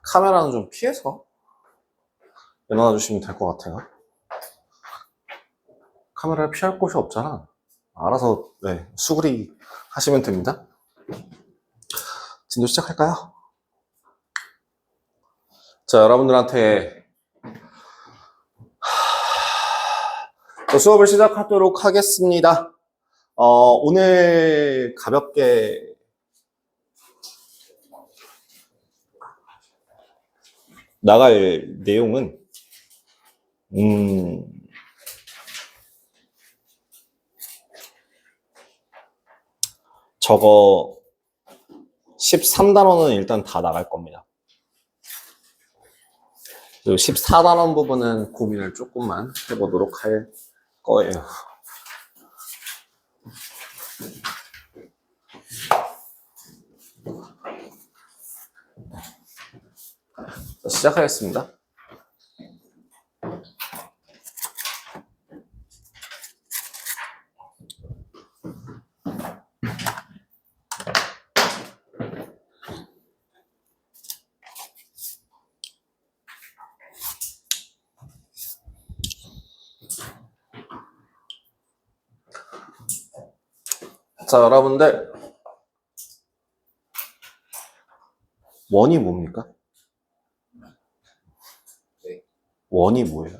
카메라는 좀 피해서 내놔 주시면 될 것 같아요. 카메라를 피할 곳이 없잖아. 알아서 수그리 하시면 됩니다. 진도 시작할까요? 자, 여러분들한테 수업을 시작하도록 하겠습니다. 오늘 가볍게 나갈 내용은 저거 13단원은 일단 다 나갈 겁니다. 그리고 14단원 부분은 고민을 조금만 해보도록 할 거예요. 자, 시작하겠습니다. 자, 여러분들 원이 뭡니까? 원이 뭐예요?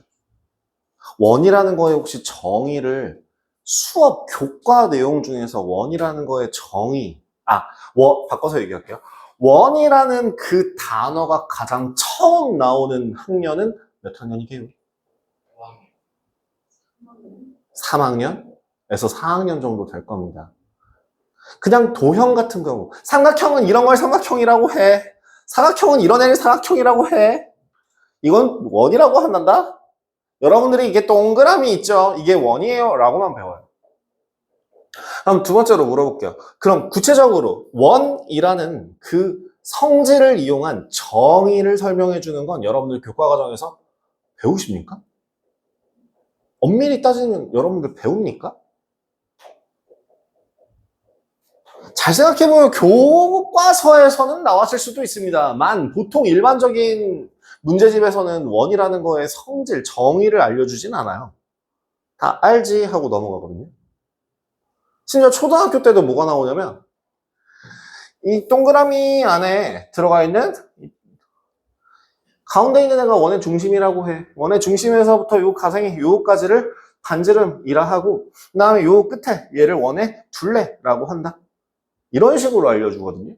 원이라는 거에 혹시 정의를 수업 교과 내용 중에서 원이라는 거의 정의 바꿔서 얘기할게요. 원이라는 그 단어가 가장 처음 나오는 학년은 몇 학년이게요? 3학년에서 4학년 정도 될 겁니다. 그냥 도형 같은 경우, 삼각형은 이런 걸 삼각형이라고 해. 사각형은 이런 애를 사각형이라고 해. 이건 원이라고 한단다? 여러분들이 이게 동그라미 있죠? 이게 원이에요? 라고만 배워요. 그럼 두 번째로 물어볼게요. 그럼 구체적으로 원이라는 그 성질을 이용한 정의를 설명해 주는 건 여러분들 교과 과정에서 배우십니까? 엄밀히 따지면 여러분들 배웁니까? 잘 생각해보면 교과서에서는 나왔을 수도 있습니다만 보통 일반적인 문제집에서는 원이라는 거의 성질, 정의를 알려주진 않아요. 다 알지 하고 넘어가거든요. 심지어 초등학교 때도 뭐가 나오냐면 이 동그라미 안에 들어가 있는 가운데 있는 애가 원의 중심이라고 해. 원의 중심에서부터 요 가생이 요까지를 반지름이라 하고 그 다음에 요 끝에 얘를 원의 둘레라고 한다. 이런 식으로 알려주거든요.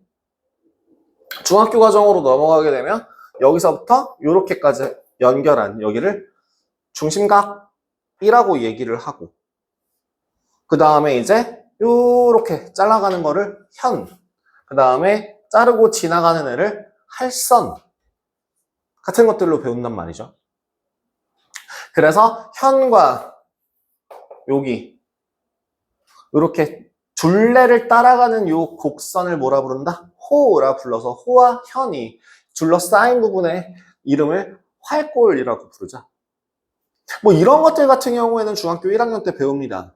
중학교 과정으로 넘어가게 되면 여기서부터 요렇게까지 연결한 여기를 중심각이라고 얘기를 하고 그 다음에 이제 요렇게 잘라가는 거를 현, 그 다음에 자르고 지나가는 애를 할선 같은 것들로 배운단 말이죠. 그래서 현과 여기 이렇게 둘레를 따라가는 요 곡선을 뭐라 부른다? 호라 불러서 호와 현이 둘러싸인 부분의 이름을 활골이라고 부르자. 뭐 이런 것들 같은 경우에는 중학교 1학년 때 배웁니다.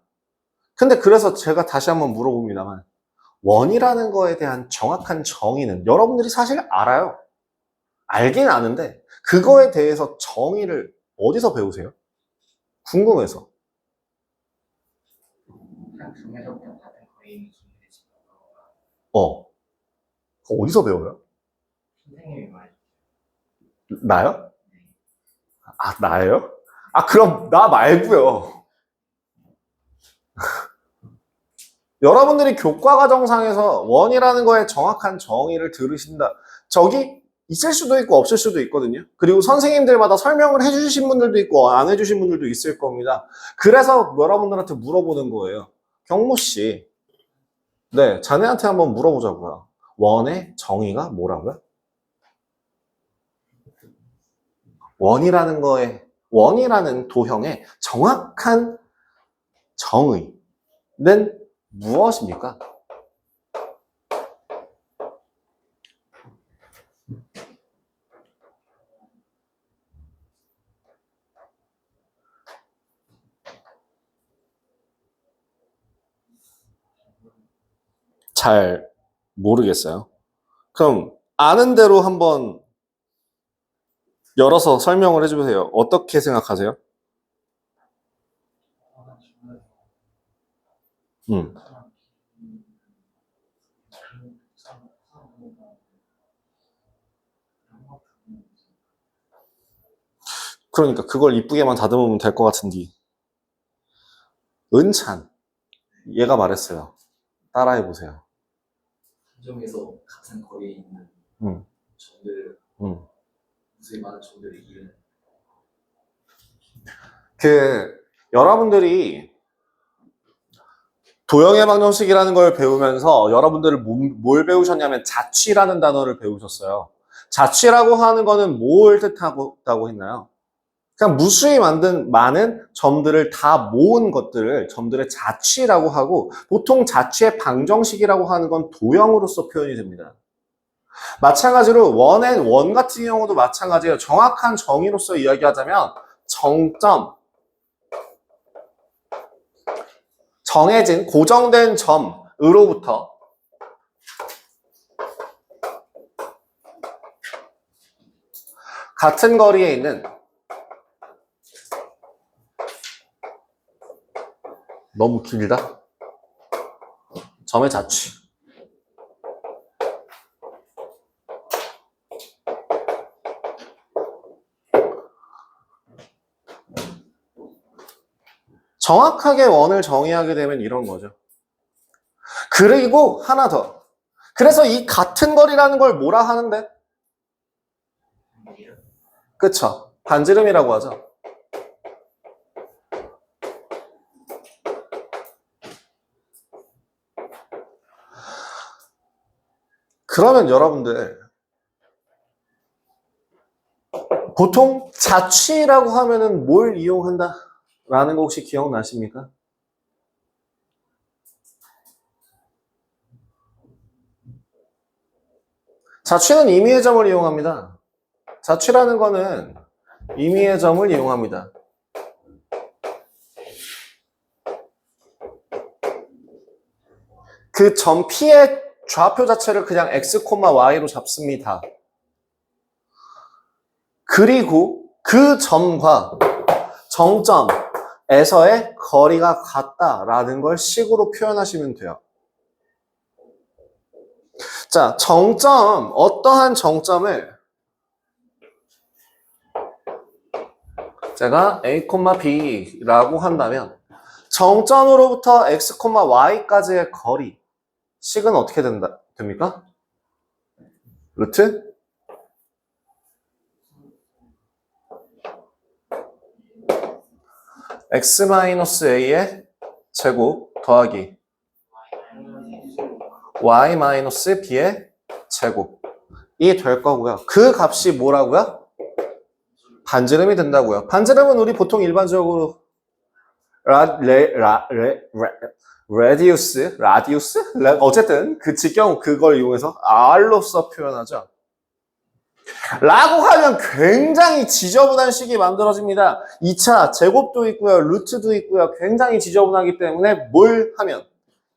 근데 그래서 제가 다시 한번 물어봅니다만 원이라는 거에 대한 정확한 정의는 여러분들이 사실 알아요. 알긴 아는데 그거에 대해서 정의를 어디서 배우세요? 궁금해서. 어디서 배워요? 선생님이 말해요. 나요? 나예요? 그럼 나 말고요. 여러분들이 교과과정상에서 원이라는 거에 정확한 정의를 들으신다. 저기 있을 수도 있고 없을 수도 있거든요. 그리고 선생님들마다 설명을 해주신 분들도 있고 안 해주신 분들도 있을 겁니다. 그래서 여러분들한테 물어보는 거예요. 경모 씨, 네, 자네한테 한번 물어보자고요. 원의 정의가 뭐라고요? 원이라는 도형의 정확한 정의는 무엇입니까? 잘 모르겠어요. 그럼 아는 대로 한번 열어서 설명을 해주세요. 어떻게 생각하세요? 그러니까 그걸 이쁘게만 다듬으면 될 것 같은데. 은찬. 얘가 말했어요. 따라해보세요. 한정에서 같은 거리에 있는 점들, 무수히 많은 점들을 이루는. 여러분들이 도형의 방정식이라는 걸 배우면서 여러분들을 뭘 배우셨냐면 자취라는 단어를 배우셨어요. 자취라고 하는 거는 뭘 뜻하고 했나요? 그냥 무수히 많은 점들을 다 모은 것들을 점들의 자취라고 하고, 보통 자취의 방정식이라고 하는 건 도형으로서 표현이 됩니다. 마찬가지로 원 같은 경우도 마찬가지예요. 정확한 정의로서 이야기하자면 정점, 정해진 고정된 점으로부터 같은 거리에 있는 너무 길다. 점의 자취. 정확하게 원을 정의하게 되면 이런 거죠. 그리고 하나 더. 그래서 이 같은 거리라는 걸 뭐라 하는데? 그쵸. 반지름이라고 하죠. 그러면 여러분들 보통 자취라고 하면은 뭘 이용한다? 라는 거 혹시 기억나십니까? 자취는 임의의 점을 이용합니다. 자취라는 거는 임의의 점을 이용합니다. 그 점 P의 좌표 자체를 그냥 x, y로 잡습니다. 그리고 그 점과 정점에서의 거리가 같다라는 걸 식으로 표현하시면 돼요. 자, 어떠한 정점을 제가 A, B라고 한다면 정점으로부터 x, y까지의 거리 식은 어떻게 됩니까? 루트 x-a의 제곱 더하기 y-b의 제곱이 될 거고요. 그 값이 뭐라고요? 반지름이 된다고요. 반지름은 우리 보통 일반적으로 라디우스? 어쨌든 그 직경 그걸 이용해서 R로서 표현하죠. 라고 하면 굉장히 지저분한 식이 만들어집니다. 2차 제곱도 있고요. 루트도 있고요. 굉장히 지저분하기 때문에 뭘 하면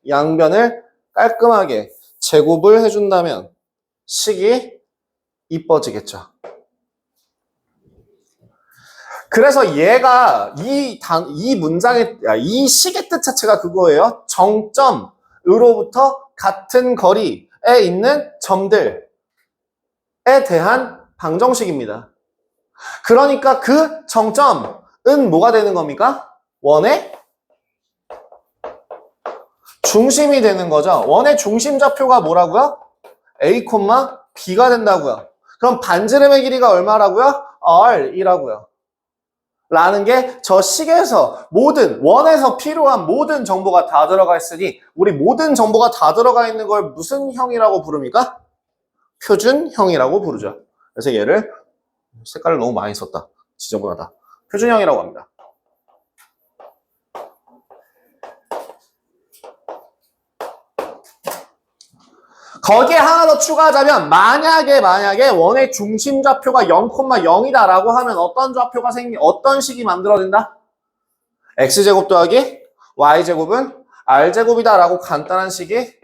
양변을 깔끔하게 제곱을 해준다면 식이 이뻐지겠죠. 그래서 얘가 이 문장의 이 식의 뜻 자체가 그거예요. 정점으로부터 같은 거리에 있는 점들에 대한 방정식입니다. 그러니까 그 정점은 뭐가 되는 겁니까? 원의 중심이 되는 거죠. 원의 중심 좌표가 뭐라고요? A, B가 된다고요. 그럼 반지름의 길이가 얼마라고요? R이라고요. 라는 게 저 식에서 원에서 필요한 모든 정보가 다 들어가 있으니 우리 모든 정보가 다 들어가 있는 걸 무슨 형이라고 부릅니까? 표준형이라고 부르죠. 그래서 얘를 색깔을 너무 많이 썼다. 지저분하다. 표준형이라고 합니다. 거기에 하나 더 추가하자면 만약에 원의 중심 좌표가 0,0이다 라고 하면 어떤 식이 만들어진다? x제곱 더하기 y제곱은 r제곱이다 라고 간단한 식이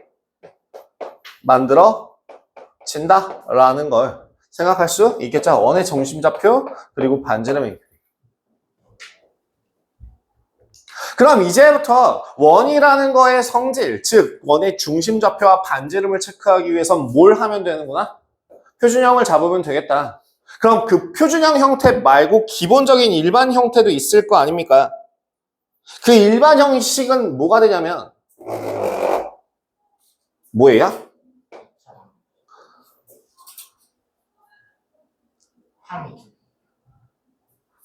만들어진다 라는 걸 생각할 수 있겠죠? 원의 중심좌표 그리고 반지름의 길이. 그럼 이제부터 원이라는 거의 성질, 즉 원의 중심좌표와 반지름을 체크하기 위해선 뭘 하면 되는구나? 표준형을 잡으면 되겠다. 그럼 그 표준형 형태 말고 기본적인 일반 형태도 있을 거 아닙니까? 그 일반 형식은 뭐가 되냐면 뭐예요? 함이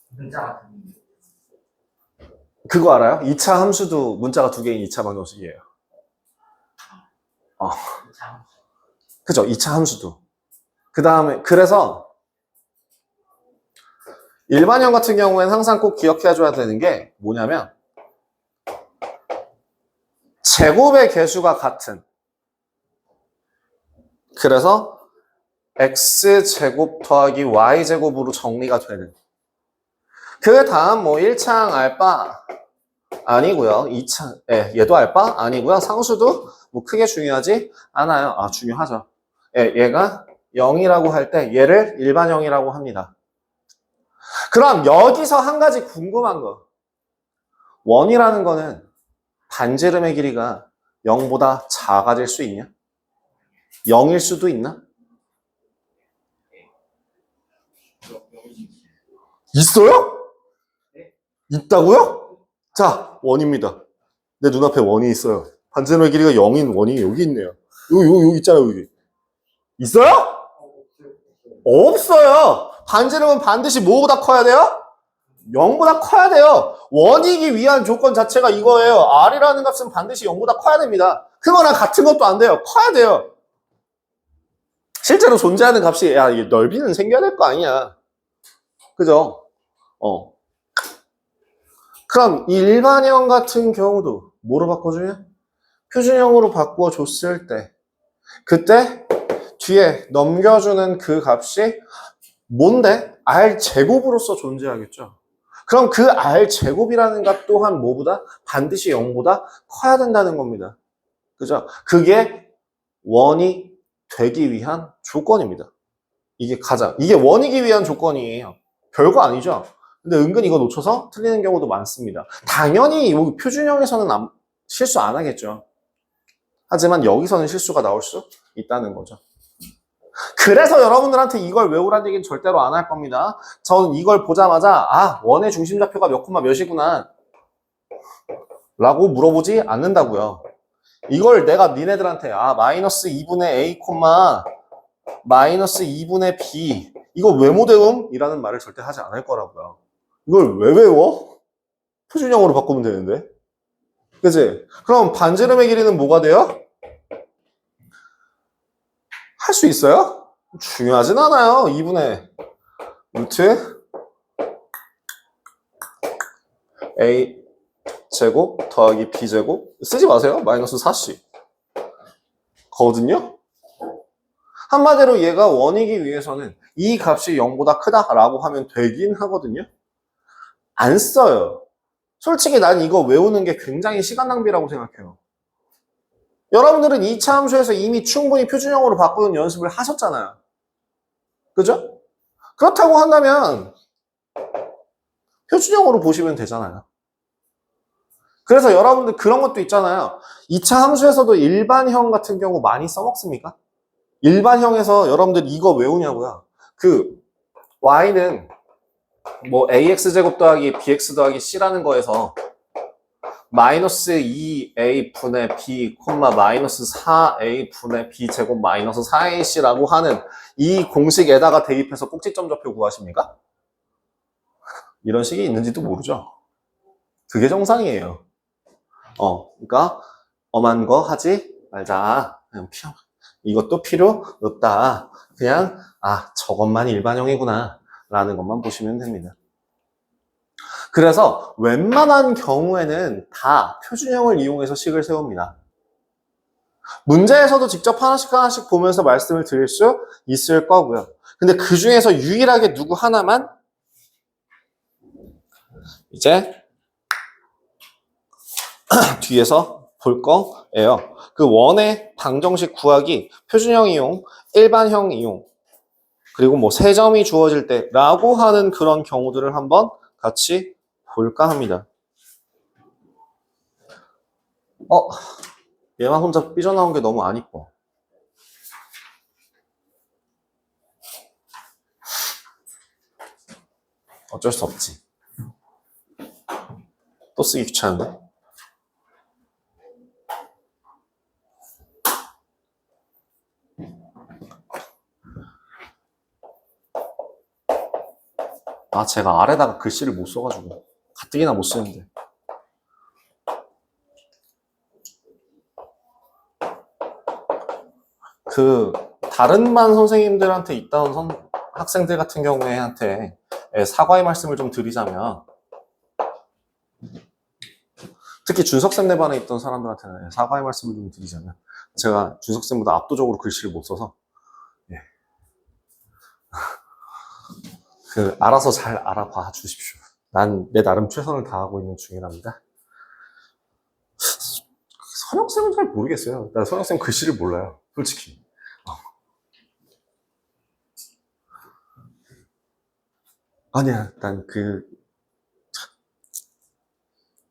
문자가 듭니다. 그거 알아요? 2차 함수도 문자가 두 개인 2차 방정식이에요. 참 그죠? 2차 함수도. 그 다음에 그래서 일반형 같은 경우에는 항상 꼭 기억해줘야 되는 게 뭐냐면 제곱의 개수가 같은, 그래서 x제곱 더하기 y제곱으로 정리가 되는, 그 다음 뭐 1창 알바 아니고요. 2창, 얘도 알바 아니고요. 상수도 뭐 크게 중요하지 않아요. 아, 중요하죠. 얘가 0이라고 할 때 얘를 일반형이라고 합니다. 그럼 여기서 한 가지 궁금한 거. 원이라는 거는 반지름의 길이가 0보다 작아질 수 있냐? 0일 수도 있나? 있어요? 있다고요? 자, 원입니다. 내 눈앞에 원이 있어요. 반지름의 길이가 0인 원이 여기 있네요. 여기 있잖아요, 여기. 있어요? 없어요. 반지름은 반드시 뭐보다 커야 돼요? 0보다 커야 돼요. 원이기 위한 조건 자체가 이거예요. R이라는 값은 반드시 0보다 커야 됩니다. 크거나 같은 것도 안 돼요. 커야 돼요. 실제로 존재하는 값이, 야, 이게 넓이는 생겨야 될 거 아니야. 그죠? 그럼 일반형 같은 경우도 뭐로 바꿔주냐? 표준형으로 바꿔줬을 때, 그때 뒤에 넘겨주는 그 값이 뭔데? R제곱으로서 존재하겠죠. 그럼 그 R제곱이라는 값 또한 뭐보다? 반드시 0보다 커야 된다는 겁니다. 그죠? 그게 원이 되기 위한 조건입니다. 이게 원이기 위한 조건이에요. 별거 아니죠? 근데 은근 이거 놓쳐서 틀리는 경우도 많습니다. 당연히 여기 표준형에서는 실수 안 하겠죠. 하지만 여기서는 실수가 나올 수 있다는 거죠. 그래서 여러분들한테 이걸 외우라는 얘기는 절대로 안 할 겁니다. 저는 이걸 보자마자 원의 중심좌표가 몇 콤마 몇이구나 라고 물어보지 않는다고요. 이걸 내가 니네들한테 마이너스 2분의 a 콤마 마이너스 2분의 b 이거 왜 못 외움? 이라는 말을 절대 하지 않을 거라고요. 이걸 왜 외워? 표준형으로 바꾸면 되는데. 그치? 그럼 반지름의 길이는 뭐가 돼요? 할 수 있어요? 중요하진 않아요. 2분의 루트 a 제곱 더하기 b 제곱 쓰지 마세요. 마이너스 4c 거든요. 한마디로 얘가 원이기 위해서는 이 값이 0보다 크다라고 하면 되긴 하거든요. 안 써요. 솔직히 난 이거 외우는 게 굉장히 시간 낭비라고 생각해요. 여러분들은 2차 함수에서 이미 충분히 표준형으로 바꾸는 연습을 하셨잖아요. 그죠? 그렇다고 한다면 표준형으로 보시면 되잖아요. 그래서 여러분들 그런 것도 있잖아요. 2차 함수에서도 일반형 같은 경우 많이 써먹습니까? 일반형에서 여러분들 이거 외우냐고요. 그 y는 뭐 ax제곱 더하기 bx 더하기 c라는 거에서 마이너스 2a 분의 b, 마이너스 4a 분의 b 제곱 마이너스 4ac라고 하는 이 공식에다가 대입해서 꼭지점 좌표 구하십니까? 이런 식이 있는지도 모르죠. 그게 정상이에요. 그러니까 엄한 거 하지 말자. 그냥 이것도 필요 없다. 그냥 저것만 일반형이구나 라는 것만 보시면 됩니다. 그래서 웬만한 경우에는 다 표준형을 이용해서 식을 세웁니다. 문제에서도 직접 하나씩 보면서 말씀을 드릴 수 있을 거고요. 근데 그 중에서 유일하게 누구 하나만 이제 뒤에서 볼 거예요. 그 원의 방정식 구하기 표준형 이용, 일반형 이용, 그리고 뭐 3점이 주어질 때 라고 하는 그런 경우들을 한번 같이 볼까 합니다. 얘만 혼자 삐져나온 게 너무 안 이뻐. 어쩔 수 없지. 또 쓰기 귀찮은데? 아, 제가 아래다가 글씨를 못 써가지고 가뜩이나 못 쓰는데. 그 다른 반 선생님들한테 있던 학생들 같은 경우에한테 사과의 말씀을 좀 드리자면, 특히 준석쌤네 반에 있던 사람들한테는 사과의 말씀을 좀 드리자면, 제가 준석쌤보다 압도적으로 글씨를 못 써서 알아서 잘 알아봐 주십시오. 난 내 나름 최선을 다하고 있는 중이랍니다. 선영쌤은 잘 모르겠어요. 나 선영쌤 글씨를 몰라요, 솔직히. 아니야, 난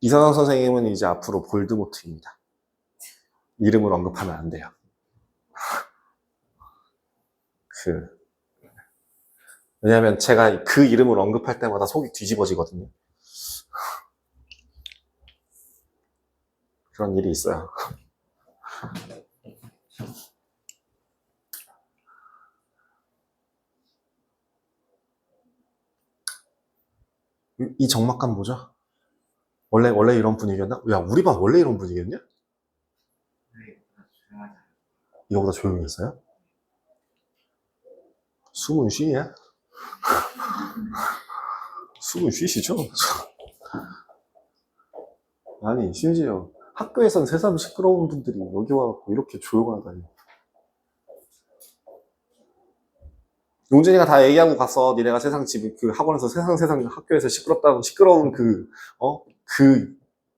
이선영 선생님은 이제 앞으로 볼드모트입니다. 이름을 언급하면 안 돼요. 왜냐면 제가 그 이름을 언급할 때마다 속이 뒤집어지거든요. 그런 일이 있어요. 이 적막감 뭐죠? 원래 이런 분위기였나? 야, 우리 반 원래 이런 분위기였냐? 이거보다 조용했어요? 숨은 쉬냐? 숨은 쉬시죠? 아니, 심지어 학교에선 새삼 시끄러운 분들이 여기 와갖고 이렇게 조용하다니. 용진이가 다 얘기하고 갔어. 니네가 학원에서 세상 학교에서 시끄러운 그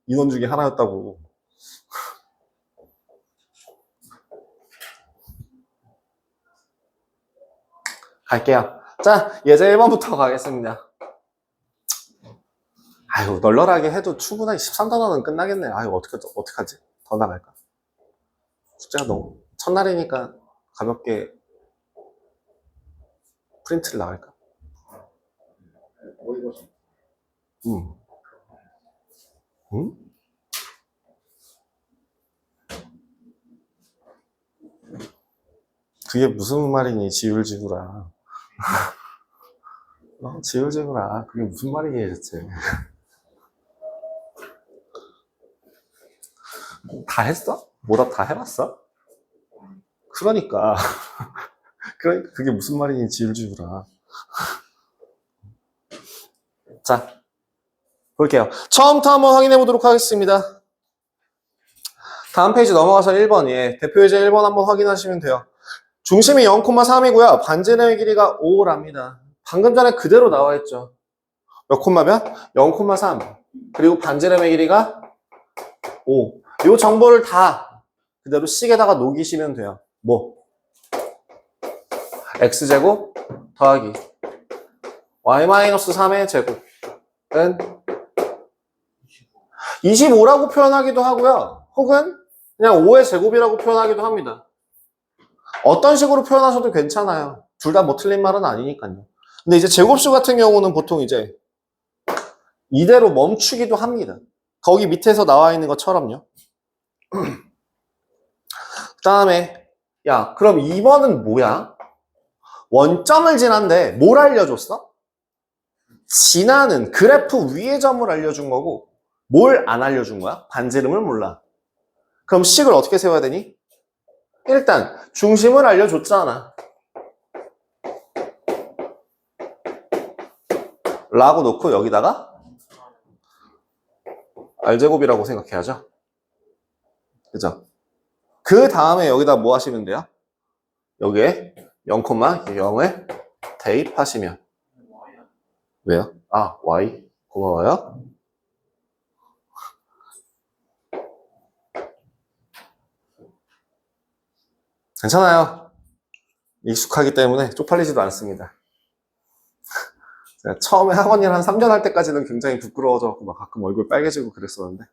인원 중에 하나였다고. 갈게요. 자, 예제 1번부터 가겠습니다. 아유, 널널하게 해도 충분하게 13단원은 끝나겠네. 아유, 어떡하지? 더 나갈까? 숙제가 너무, 첫날이니까 가볍게 프린트를 나갈까? 응? 그게 무슨 말이니, 지울지구라. 지울지구라. 그게 무슨 말이니, 대체. 다 했어? 뭐다 다 해봤어? 그러니까. 그게 무슨 말이니, 지울지구라. 자, 볼게요. 처음부터 한번 확인해 보도록 하겠습니다. 다음 페이지 넘어가서 1번, 대표 예제 1번 한번 확인하시면 돼요. 중심이 0,3이고요. 반지름의 길이가 5랍니다. 방금 전에 그대로 나와 있죠. 몇 콤마면? 0,3. 그리고 반지름의 길이가 5. 이 정보를 다 그대로 식에다가 녹이시면 돼요. 뭐? x제곱 더하기 y-3의 제곱은 25라고 표현하기도 하고요. 혹은 그냥 5의 제곱이라고 표현하기도 합니다. 어떤 식으로 표현하셔도 괜찮아요. 둘 다 뭐 틀린 말은 아니니까요. 근데 이제 제곱수 같은 경우는 보통 이제 이대로 멈추기도 합니다. 거기 밑에서 나와 있는 것처럼요. 그 다음에 야, 그럼 2번은 뭐야? 원점을 지난데 뭘 알려줬어? 지나는 그래프 위의 점을 알려준 거고 뭘 안 알려준 거야? 반지름을 몰라. 그럼 식을 어떻게 세워야 되니? 일단 중심을 알려줬잖아. 라고 놓고 여기다가 R제곱이라고 생각해야죠. 그죠? 그 다음에 여기다 뭐 하시면 돼요? 여기에 0,0을 대입하시면. 왜요? 아, Y. 고마워요. 괜찮아요. 익숙하기 때문에 쪽팔리지도 않습니다. 제가 처음에 학원일 한 3년 할 때까지는 굉장히 부끄러워져갖고 막 가끔 얼굴 빨개지고 그랬었는데,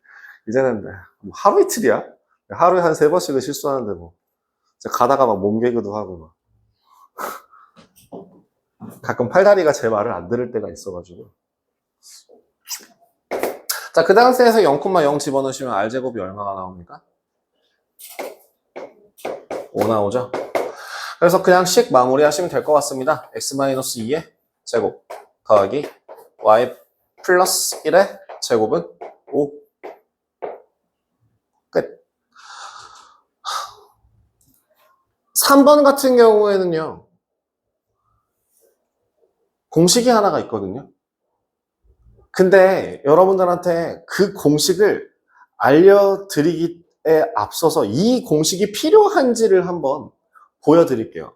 이제는 뭐 하루 이틀이야? 하루에 한 3번씩은 실수하는데 뭐. 제가 가다가 막 몸개그도 하고 막. 가끔 팔다리가 제 말을 안 들을 때가 있어가지고. 자, 그 상태에서 0,0 집어넣으시면 R제곱이 얼마가 나옵니까? 5 나오죠? 그래서 그냥 식 마무리 하시면 될 것 같습니다. x-2의 제곱 더하기 y 플러스 1의 제곱은 5. 끝. 3번 같은 경우에는요, 공식이 하나가 있거든요. 근데 여러분들한테 그 공식을 알려드리기에 앞서서 이 공식이 필요한지를 한번 보여드릴게요.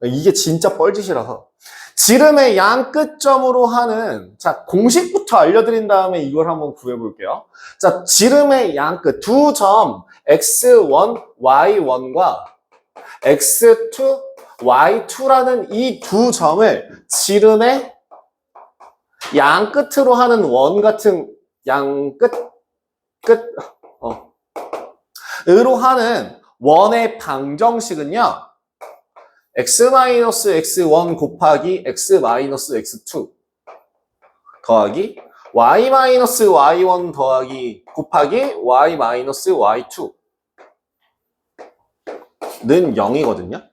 이게 진짜 뻘짓이라서. 지름의 양 끝점으로 하는, 자, 공식부터 알려드린 다음에 이걸 한번 구해볼게요. 자, 지름의 양 끝, 두 점, x1, y1과 x2, y2라는 이 두 점을 지름의 양 끝으로 하는 원 같은 양 으로 하는 원의 방정식은요, x-x1 곱하기 x-x2 더하기 y-y1 더하기 곱하기 y-y2 는 0이거든요.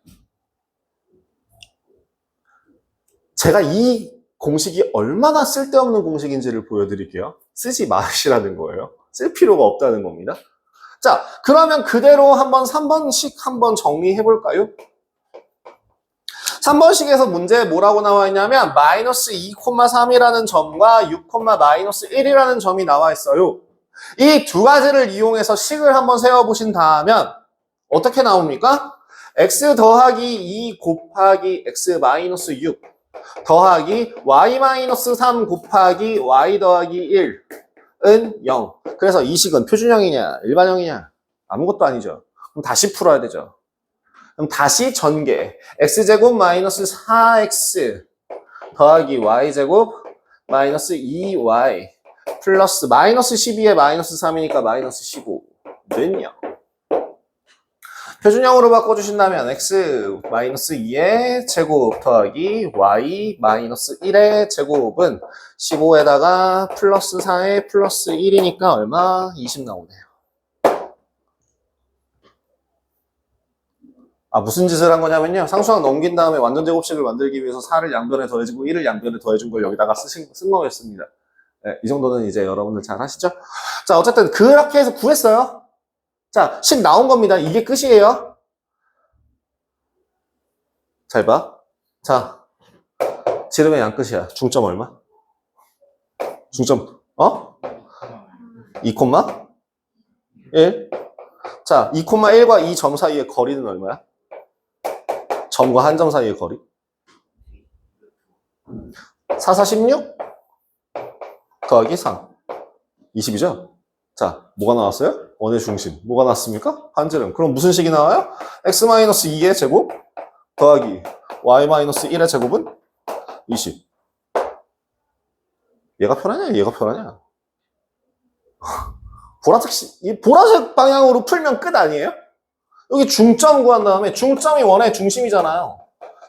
제가 이 공식이 얼마나 쓸데없는 공식인지를 보여드릴게요. 쓰지 마시라는 거예요. 쓸 필요가 없다는 겁니다. 자, 그러면 그대로 한번 3번씩 한번 정리해 볼까요? 3번식에서 문제에 뭐라고 나와 있냐면 마이너스 2,3이라는 점과 6,-1이라는 점이 나와 있어요. 이 두 가지를 이용해서 식을 한번 세워보신 다음에 어떻게 나옵니까? x 더하기 2 곱하기 x-6 더하기 y-3 곱하기 y 더하기 1은 0. 그래서 이 식은 표준형이냐 일반형이냐 아무것도 아니죠. 그럼 다시 풀어야 되죠. 그럼 다시 전개 x제곱 마이너스 4x 더하기 y제곱 마이너스 2y 플러스 마이너스 12에 마이너스 3이니까 마이너스 15는 0. 표준형으로 바꿔주신다면 x-2의 제곱 더하기 y-1의 제곱은 15에다가 플러스 4에 플러스 1이니까 얼마? 20 나오네요. 아, 무슨 짓을 한 거냐면요. 상수항 넘긴 다음에 완전 제곱식을 만들기 위해서 4를 양변에 더해주고 1을 양변에 더해준 걸 여기다가 쓴 거였습니다. 네, 이 정도는 이제 여러분들 잘 하시죠? 자, 어쨌든 그렇게 해서 구했어요. 자, 식 나온 겁니다. 이게 끝이에요. 잘 봐. 자, 지름의 양 끝이야. 중점 얼마? 중점, 2, 1? 자, 2,1과 이 점 사이의 거리는 얼마야? 점과 한 점 사이의 거리? 4, 4, 16? 더하기 3. 20이죠? 자, 뭐가 나왔어요? 원의 중심. 뭐가 나왔습니까? 반지름. 그럼 무슨 식이 나와요? x-2의 제곱 더하기 y-1의 제곱은 20. 얘가 편하냐? 얘가 편하냐? 이 보라색 방향으로 풀면 끝 아니에요? 여기 중점 구한 다음에 중점이 원의 중심이잖아요.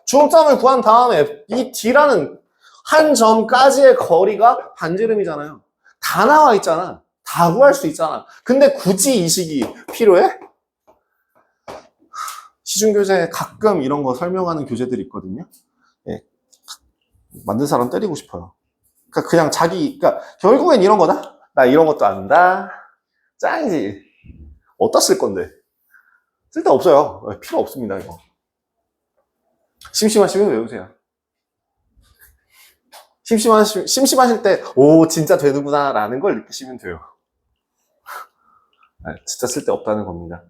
중점을 구한 다음에 이 D라는 한 점까지의 거리가 반지름이잖아요. 다 나와 있잖아. 다 구할 수 있잖아. 근데 굳이 이 식이 필요해? 시중교재에 가끔 이런 거 설명하는 교재들이 있거든요. 예. 만든 사람 때리고 싶어요. 그러니까 그냥 그러니까 결국엔 이런 거다. 나 이런 것도 안다. 짱이지. 어디다 쓸 건데? 쓸데 없어요. 필요 없습니다, 이거. 심심하시면 외우세요. 심심하실 때, 오, 진짜 되는구나, 라는 걸 느끼시면 돼요. 진짜 쓸데 없다는 겁니다.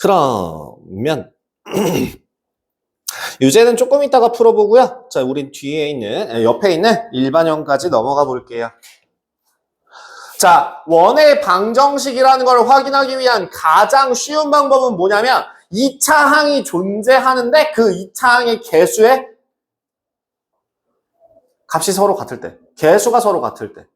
그러면, 유제는 조금 이따가 풀어보고요. 자, 우린 옆에 있는 일반형까지 넘어가 볼게요. 자, 원의 방정식이라는 걸 확인하기 위한 가장 쉬운 방법은 뭐냐면 2차 항이 존재하는데 그 2차 항의 개수의 값이 서로 같을 때, 개수가 서로 같을 때.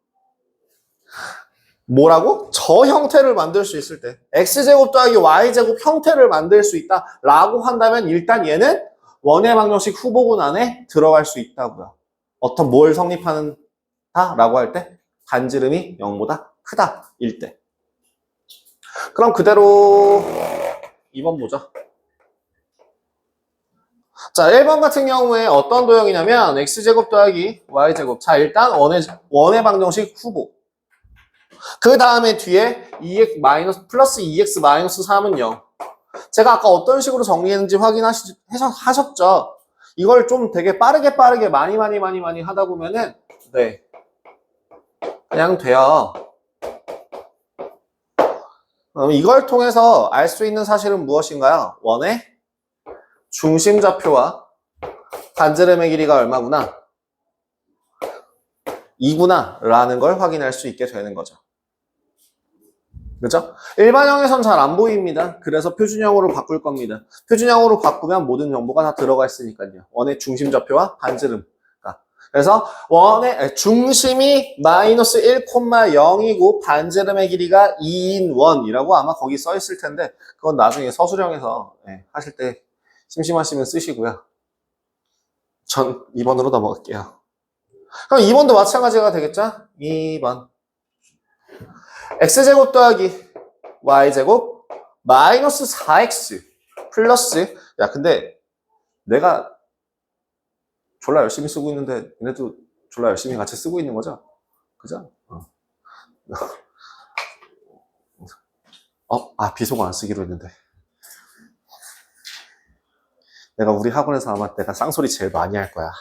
뭐라고? 저 형태를 만들 수 있을 때. x제곱 더하기 y제곱 형태를 만들 수 있다라고 한다면 일단 얘는 원의 방정식 후보군 안에 들어갈 수 있다고요. 어떤 뭘 성립하는다 라고 할 때 반지름이 0보다 크다 일 때. 그럼 그대로 2번 보자. 자, 1번 같은 경우에 어떤 도형이냐면 x제곱 더하기 y제곱. 자, 일단 원의 방정식 후보. 그 다음에 뒤에 2x 마이너스 플러스 2x 마이너스 3은 0. 제가 아까 어떤 식으로 정리했는지 하셨죠? 이걸 좀 되게 빠르게 많이 하다 보면은 네 그냥 돼요. 그럼 이걸 통해서 알 수 있는 사실은 무엇인가요? 원의 중심좌표와 반지름의 길이가 얼마구나? 2구나 라는 걸 확인할 수 있게 되는 거죠. 그죠? 일반형에선 잘 안 보입니다. 그래서 표준형으로 바꿀 겁니다. 표준형으로 바꾸면 모든 정보가 다 들어가 있으니까요. 원의 중심좌표와 반지름. 그래서 원의 중심이 마이너스 1,0이고 반지름의 길이가 2인 원이라고 아마 거기 써 있을 텐데 그건 나중에 서술형에서 하실 때 심심하시면 쓰시고요. 전 2번으로 넘어갈게요. 그럼 2번도 마찬가지가 되겠죠? 2번. x제곱 더하기 y제곱 마이너스 4x 플러스 야 근데 내가 졸라 열심히 쓰고 있는데 얘네도 졸라 열심히 같이 쓰고 있는 거죠? 그죠? 비속어 안 쓰기로 했는데 내가 우리 학원에서 아마 내가 쌍소리 제일 많이 할 거야.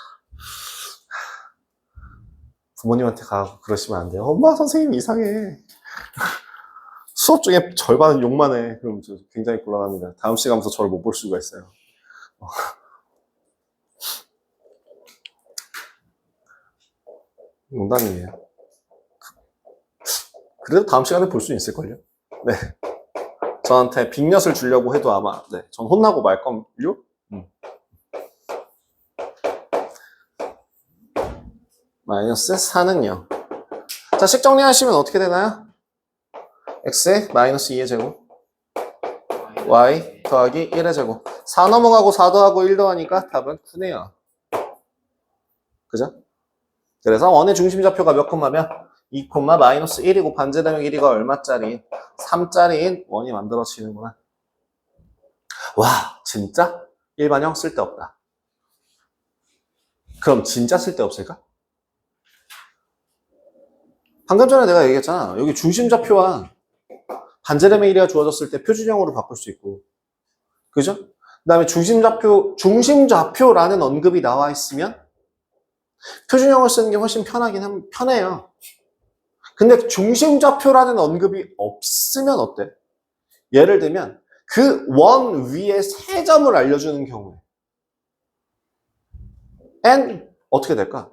부모님한테 가고 그러시면 안 돼요. 엄마 선생님 이상해. 수업 중에 절반은 욕만 해. 그럼 저 굉장히 곤란합니다. 다음 시간부터 저를 못 볼 수가 있어요. 농담이에요. 그래도 다음 시간에 볼 수 있을걸요? 네. 저한테 빅엿을 주려고 해도 아마, 네. 전 혼나고 말걸요? 마이너스 4는 0. 자, 식 정리하시면 어떻게 되나요? x 마이너스 2의 제곱 y 더하기 1의 제곱 4 넘어가고 4 더하고 1 더하니까 답은 9네요. 그죠? 그래서 원의 중심좌표가 몇 콤마면 2 콤마 마이너스 1이고 반지름의 길이가 얼마짜리? 3짜리인 원이 만들어지는구나. 와 진짜? 일반형 쓸데없다. 그럼 진짜 쓸데없을까? 방금 전에 내가 얘기했잖아. 여기 중심좌표와 반지름의 길이가 주어졌을 때 표준형으로 바꿀 수 있고, 그죠? 그 다음에 중심좌표라는 언급이 나와 있으면 표준형을 쓰는 게 훨씬 편해요. 근데 중심좌표라는 언급이 없으면 어때? 예를 들면 그 원 위에 세 점을 알려주는 경우에 n 어떻게 될까?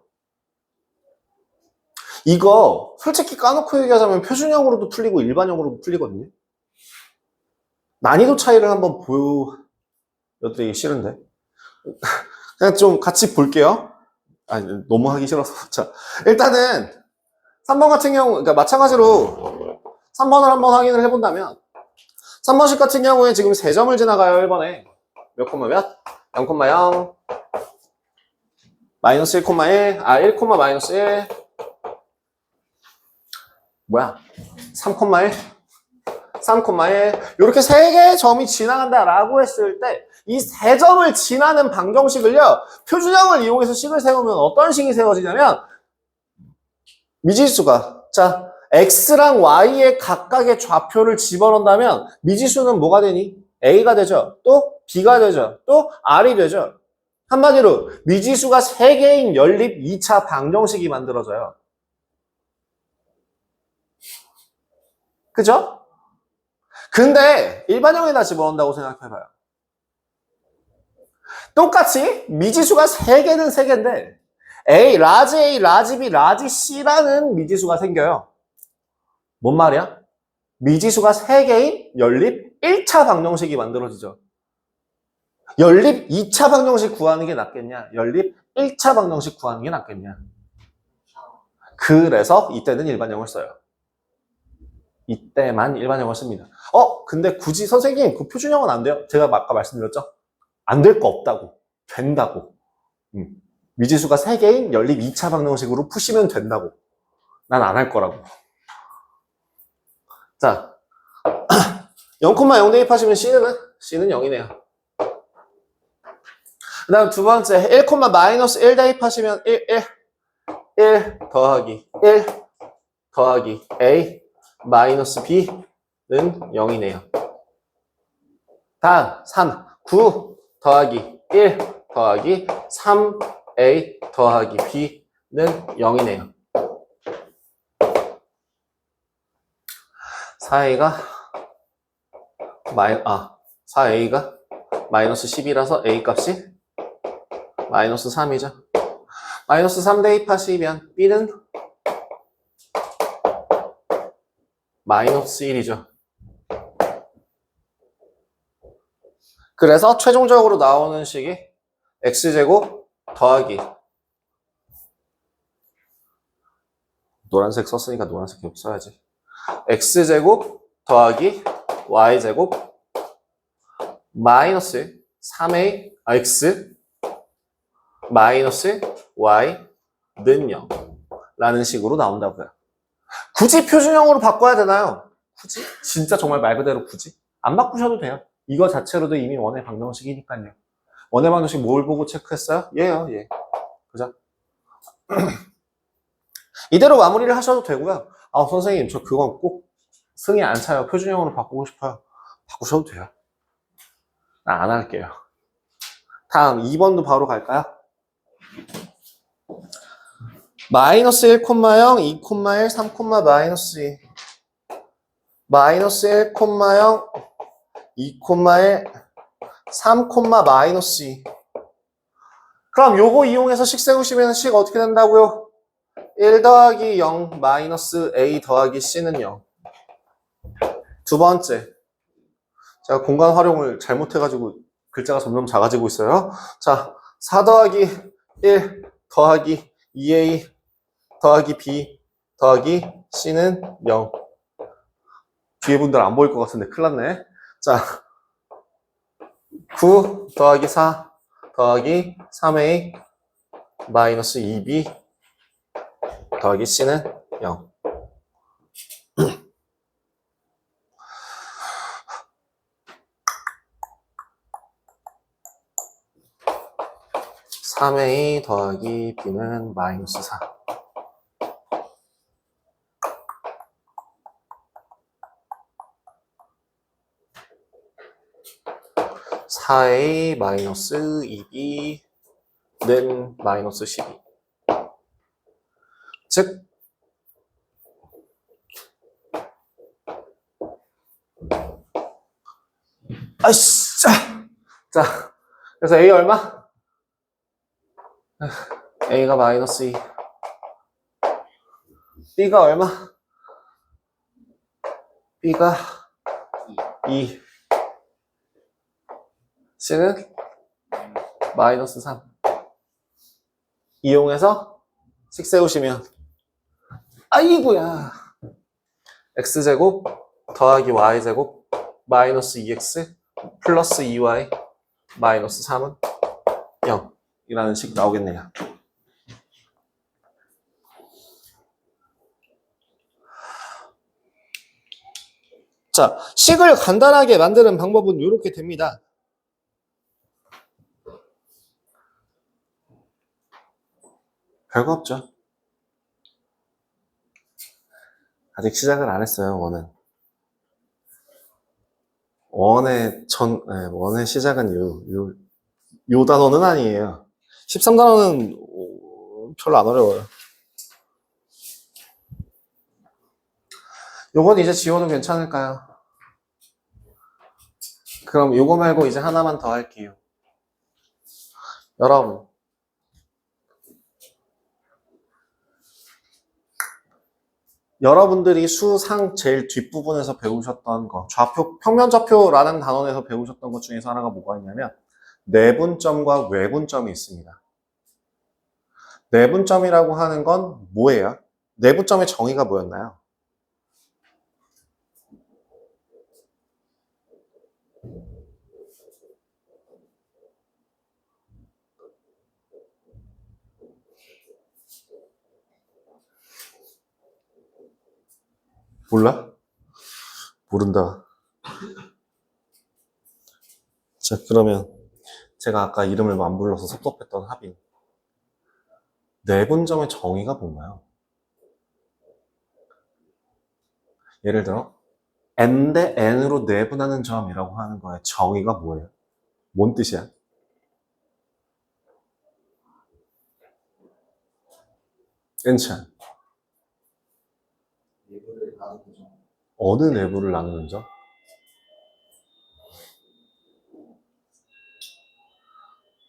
이거 솔직히 까놓고 얘기하자면 표준형으로도 풀리고 일반형으로도 풀리거든요. 난이도 차이를 한번 보여드리기 싫은데 그냥 좀 같이 볼게요. 아니 너무 하기 싫어서. 자, 일단은 3번 같은 경우 그러니까 마찬가지로 3번을 한번 확인을 해본다면 3번식 같은 경우에 지금 3점을 지나가요. 1번에 몇 콤마 몇? 0,0 마이너스 1,1 1, 마이너스 1 뭐야? 3,1 3,1 이렇게 3개의 점이 지나간다라고 했을 때 이 3점을 지나는 방정식을요 표준형을 이용해서 식을 세우면 어떤 식이 세워지냐면 미지수가 자 x랑 y의 각각의 좌표를 집어넣는다면 미지수는 뭐가 되니? a가 되죠. 또 b가 되죠. 또 r이 되죠. 한마디로 미지수가 3개인 연립 2차 방정식이 만들어져요. 그죠? 근데 일반형에다 집어넣는다고 생각해봐요. 똑같이 미지수가 3개는 3개인데 A, 라지 B, 라지 C라는 미지수가 생겨요. 뭔 말이야? 미지수가 3개인 연립 1차 방정식이 만들어지죠. 연립 2차 방정식 구하는 게 낫겠냐? 연립 1차 방정식 구하는 게 낫겠냐? 그래서 이때는 일반형을 써요. 이때만 일반형을 씁니다. 근데 굳이 선생님 그 표준형은 안 돼요? 제가 아까 말씀드렸죠? 안 될 거 없다고. 된다고. 미지수가 3개인 연립 2차 방정식으로 푸시면 된다고. 난 안 할 거라고. 자, 0,0 대입하시면 C는 0이네요. 그 다음 두 번째, 1,-1 대입하시면 1 더하기 A 마이너스 B는 0이네요. 다음, 3, 9 더하기 1 더하기 3A 더하기 B는 0이네요. 4A가 마이너스 10이라서 A 값이 마이너스 3이죠. 마이너스 3 대입하시면 B는 마이너스 1이죠. 그래서 최종적으로 나오는 식이 X제곱 더하기 노란색 썼으니까 노란색 계속 써야지. X제곱 더하기 Y제곱 마이너스 3A X 마이너스 Y는 0 라는 식으로 나온다고요. 굳이 표준형으로 바꿔야 되나요? 굳이? 진짜 정말 말 그대로 굳이? 안 바꾸셔도 돼요. 이거 자체로도 이미 원의 방정식이니까요. 원의 방정식 뭘 보고 체크했어요? 얘요, 얘. 그죠? 이대로 마무리를 하셔도 되고요. 선생님, 저 그건 꼭 승이 안 차요. 표준형으로 바꾸고 싶어요. 바꾸셔도 돼요. 나 안 할게요. 다음 2번도 바로 갈까요? 마이너스 1, 0, 2, 1, 3, 마이너스 2 마이너스 1, 0, 2, 1, 3, 마이너스 2 그럼 요거 이용해서 식 세우시면 식 어떻게 된다고요? 1 더하기 0 마이너스 A 더하기 C는 0 두 번째 제가 공간 활용을 잘못해가지고 글자가 점점 작아지고 있어요. 자, 4 더하기 1 더하기 2A 더하기 B 더하기 C는 0 뒤에 분들 안 보일 것 같은데 큰일 났네. 자, 9 더하기 4 더하기 3A 마이너스 2B 더하기 C는 0 3A 더하기 B는 마이너스 4 4A 마이너스 2B는 마이너스 12 즉 아이씨 자 그래서 A 얼마? A가 마이너스 2 B가 얼마? B가 2 C는 마이너스 3 이용해서 식 세우시면 아이고야 X제곱 더하기 Y제곱 마이너스 2X 플러스 2Y 마이너스 3은 0 이라는 식 나오겠네요. 자, 식을 간단하게 만드는 방법은 이렇게 됩니다. 별거 없죠. 아직 시작을 안 했어요, 원은. 원의 시작은 요 단어는 아니에요. 13단어는 별로 안 어려워요. 요건 이제 지워도 괜찮을까요? 그럼 요거 말고 이제 하나만 더 할게요. 여러분. 여러분들이 수상 제일 뒷부분에서 배우셨던 거, 좌표, 평면좌표라는 단원에서 배우셨던 것 중에서 하나가 뭐가 있냐면 내분점과 외분점이 있습니다. 내분점이라고 하는 건 뭐예요? 내분점의 정의가 뭐였나요? 몰라? 모른다. 자, 그러면 제가 아까 이름을 안 불러서 섭섭했던 하빈. 내분점의 정의가 뭔가요? 예를 들어 n 대 n으로 내분하는 점이라고 하는 거의 정의가 뭐예요? 뭔 뜻이야? 괜찮아. 내부를 나누는 점. 어느 내부를 나누는 점?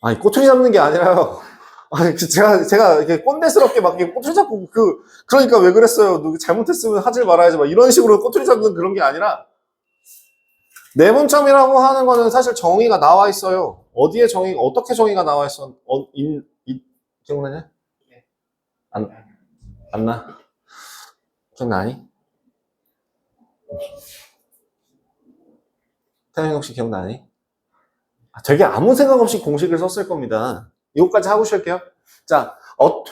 아니, 꼬투리 잡는 게 아니라요. 아니, 제가 이렇게 꼰대스럽게 막 이렇게 꼬투리 잡고, 그러니까 왜 그랬어요? 누구 잘못했으면 하질 말아야지. 막 이런 식으로 꼬투리 잡는 그런 게 아니라, 내분점이라고 하는 거는 사실 정의가 나와 있어요. 어디에 어떻게 정의가 나와 있어? 기억나냐? 안 나? 기억나니? 태영이 혹시 기억나니? 되게 아무 생각 없이 공식을 썼을 겁니다. 이것까지 하고 쉴게요. 자,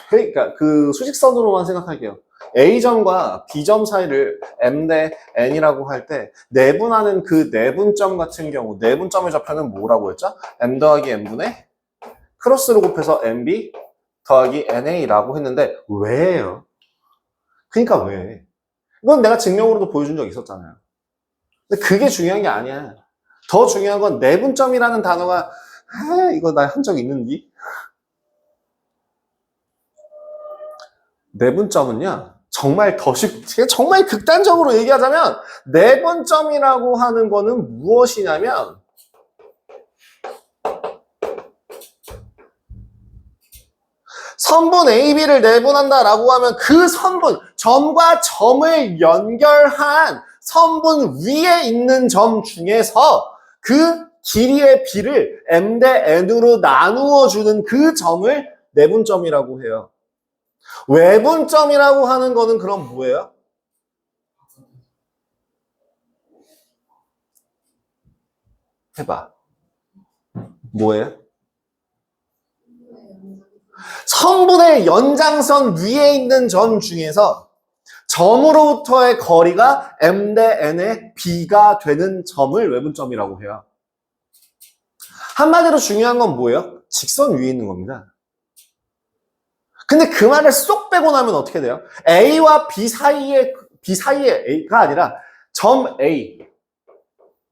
그러니까 그 수직선으로만 생각할게요. A점과 B점 사이를 M 대 N이라고 할 때 내분하는 그 내분점 같은 경우 내분점의 좌표는 뭐라고 했죠? M 더하기 N분의 크로스로 곱해서 MB 더하기 NA라고 했는데 왜요? 그러니까 왜? 이건 내가 증명으로도 보여준 적 있었잖아요. 근데 그게 중요한 게 아니야. 더 중요한 건 내분점이라는 단어가 이거 나 한 적 있는디? 내분점은요 정말 정말 극단적으로 얘기하자면 내분점이라고 하는 거는 무엇이냐면 선분 AB를 내분한다라고 하면 그 선분, 점과 점을 연결한 선분 위에 있는 점 중에서 그 길이의 B를 M 대 N으로 나누어 주는 그 점을 내분점이라고 해요. 외분점이라고 하는 거는 그럼 뭐예요? 해봐. 뭐예요? 선분의 연장선 위에 있는 점 중에서 점으로부터의 거리가 M 대 N의 B가 되는 점을 외분점이라고 해요. 한마디로 중요한 건 뭐예요? 직선 위에 있는 겁니다. 근데 그 말을 쏙 빼고 나면 어떻게 돼요? A와 B 사이에 A가 아니라 점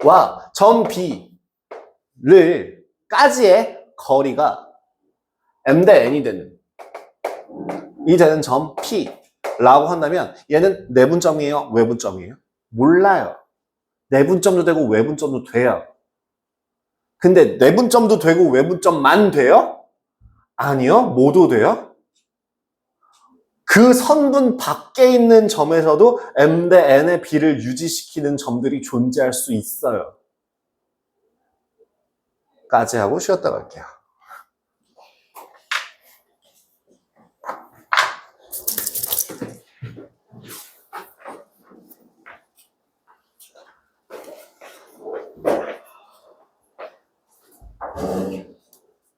A와 점 B를 까지의 거리가 M 대 N이 되는 점 P라고 한다면 얘는 내분점이에요? 외분점이에요? 몰라요. 내분점도 되고 외분점도 돼요. 근데 내분점도 되고 외분점만 돼요? 아니요. 모두 돼요. 그 선분 밖에 있는 점에서도 M 대 N의 B를 유지시키는 점들이 존재할 수 있어요. 까지 하고 쉬었다 갈게요.